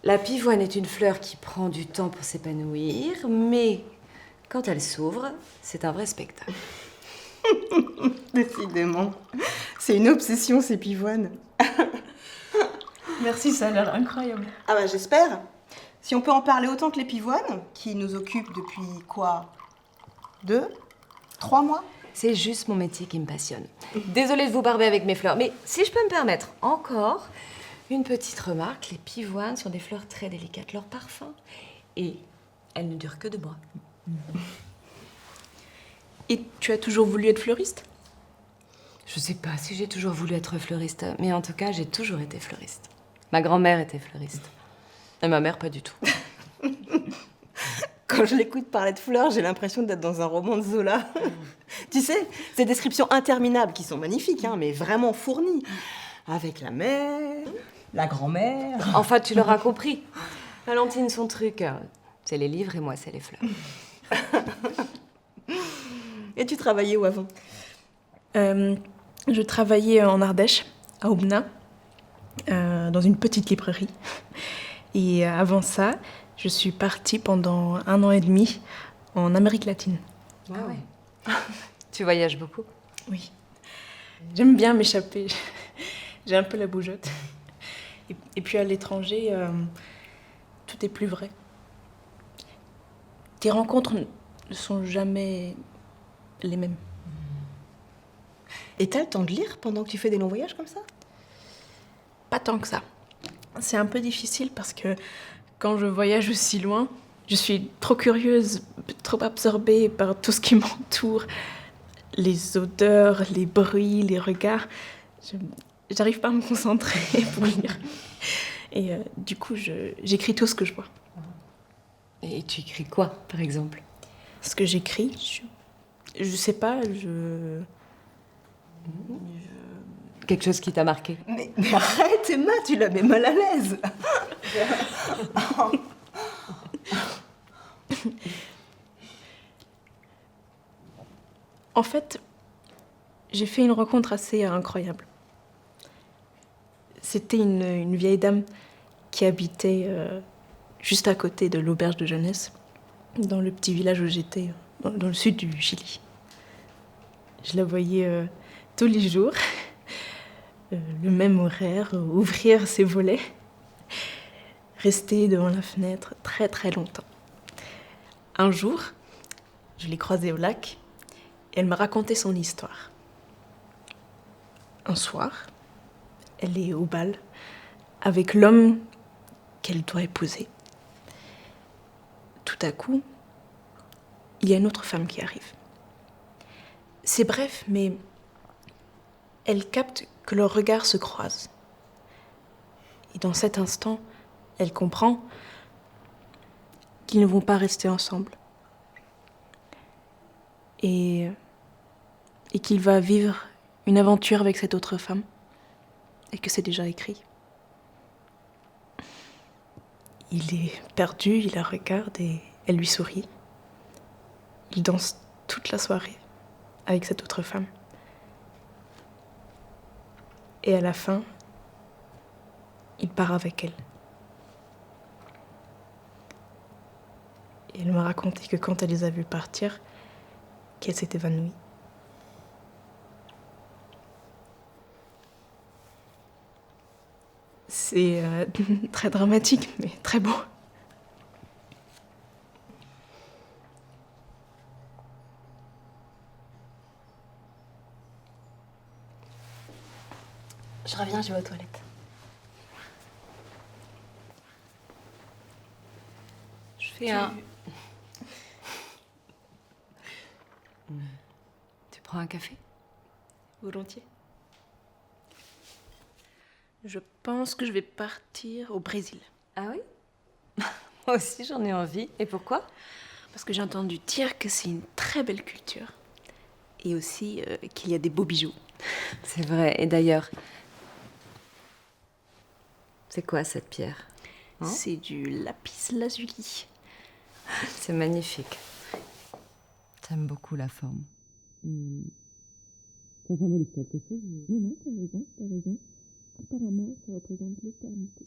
La pivoine est une fleur qui prend du temps pour s'épanouir, mais quand elle s'ouvre, c'est un vrai spectacle. Décidément. C'est une obsession, ces pivoines. Merci, ça a l'air incroyable. Ah bah j'espère. Si on peut en parler autant que les pivoines, qui nous occupent depuis quoi 2, 3 mois? C'est juste mon métier qui me passionne. Désolée de vous barber avec mes fleurs, mais si je peux me permettre, encore une petite remarque, les pivoines sont des fleurs très délicates, leur parfum, et elles ne durent que 2 mois. Et tu as toujours voulu être fleuriste? Je sais pas si j'ai toujours voulu être fleuriste, mais en tout cas, j'ai toujours été fleuriste. Ma grand-mère était fleuriste. Et ma mère, pas du tout. Quand je l'écoute parler de fleurs, j'ai l'impression d'être dans un roman de Zola. Tu sais, ces descriptions interminables qui sont magnifiques, hein, mais vraiment fournies. Avec la mère, la grand-mère. Enfin, tu l'auras compris. Valentine, son truc, c'est les livres et moi, c'est les fleurs. Et tu travaillais où avant? Je travaillais en Ardèche, à Aubenas, dans une petite librairie. Et avant ça, je suis partie pendant 1 an et demi en Amérique latine. Ah ouais. Tu voyages beaucoup? Oui. J'aime bien m'échapper. J'ai un peu la bougeotte. Et puis à l'étranger, tout est plus vrai. Tes rencontres ne sont jamais les mêmes. Et t'as le temps de lire pendant que tu fais des longs voyages comme ça? Pas tant que ça. C'est un peu difficile parce que quand je voyage aussi loin, je suis trop curieuse, trop absorbée par tout ce qui m'entoure. Les odeurs, les bruits, les regards. J'arrive pas à me concentrer pour lire. Et du coup, j'écris tout ce que je vois. Et tu écris quoi, par exemple? Ce que j'écris, je sais pas, Quelque chose qui t'a marqué? Mais arrête, Emma, tu la mets mal à l'aise. En fait, j'ai fait une rencontre assez incroyable. C'était une vieille dame qui habitait juste à côté de l'auberge de jeunesse, dans le petit village où j'étais, dans le sud du Chili. Je la voyais tous les jours, le même horaire, ouvrir ses volets, rester devant la fenêtre très très longtemps. Un jour, je l'ai croisée au lac et elle m'a raconté son histoire. Un soir, elle est au bal avec l'homme qu'elle doit épouser. Tout à coup, il y a une autre femme qui arrive. C'est bref, mais elle capte que leurs regards se croisent. Et dans cet instant, elle comprend qu'ils ne vont pas rester ensemble. Et qu'il va vivre une aventure avec cette autre femme. Et que c'est déjà écrit. Il est perdu, il la regarde et elle lui sourit. Il danse toute la soirée avec cette autre femme. Et à la fin, il part avec elle. Et elle m'a raconté que quand elle les a vus partir, qu'elle s'est évanouie. C'est très dramatique, mais très beau. Je reviens, je vais aux toilettes. Je fais un... Tu prends un café? Volontiers. Je pense que je vais partir au Brésil. Ah oui? Moi aussi, j'en ai envie. Et pourquoi? Parce que j'ai entendu dire que c'est une très belle culture. Et aussi qu'il y a des beaux bijoux. C'est vrai. Et d'ailleurs, c'est quoi cette pierre? Hein? C'est du lapis lazuli. C'est magnifique. J'aime beaucoup la forme. Ça symbolise quelque chose? Non, non, t'as raison, t'as raison. Apparemment, ça représente l'éternité.